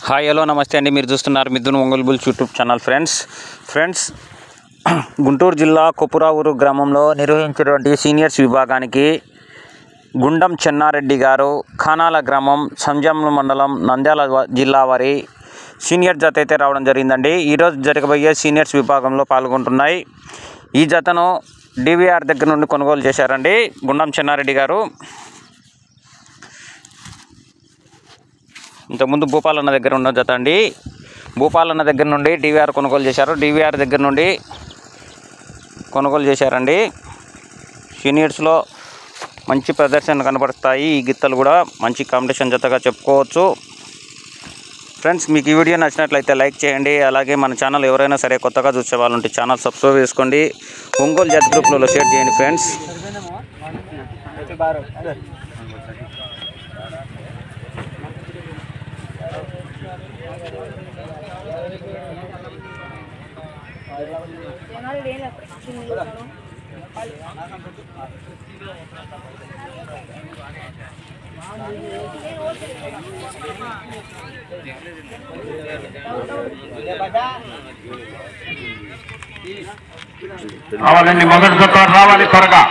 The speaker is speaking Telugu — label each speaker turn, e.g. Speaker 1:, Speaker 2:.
Speaker 1: హాయ్ హలో నమస్తే అండి. మీరు చూస్తున్నారు Mithun Ongole bulls YouTube channel. Friends Guntur జిల్లా కొపురావూరు గ్రామంలో నిర్వహించినటువంటి సీనియర్స్ విభాగానికి గుండం చెన్నారెడ్డి గారు ఖానాల గ్రామం సంజంల మండలం నంద్యాల జిల్లా వారి సీనియర్ జత అయితే రావడం జరిగిందండి. ఈరోజు జరగబోయే సీనియర్స్ విభాగంలో పాల్గొంటున్నాయి. ఈ జతను డివిఆర్ దగ్గర నుండి కొనుగోలు చేశారండి గుండం చెన్నారెడ్డి గారు. ఇంతకుముందు భూపాలన్న దగ్గర ఉన్న జత అండి. భూపాలన్న దగ్గర నుండి డివిఆర్ కొనుగోలు చేశారు. డివిఆర్ దగ్గర నుండి కొనుగోలు చేశారండి. సీనియర్స్లో మంచి ప్రదర్శన కనబడతాయి. ఈ గిత్తలు కూడా మంచి కాంపిటీషన్ జతగా చెప్పుకోవచ్చు. ఫ్రెండ్స్, మీకు ఈ వీడియో నచ్చినట్లయితే లైక్ చేయండి. అలాగే మన ఛానల్ ఎవరైనా సరే కొత్తగా చూసే వాళ్ళు ఉంటే ఛానల్ సబ్స్క్రైబ్ చేసుకోండి. ఒంగోలు జాతి గ్రూప్లలో షేర్ చేయండి ఫ్రెండ్స్.
Speaker 2: రావాలండి, మొదటి జత రావాలి త్వరగా.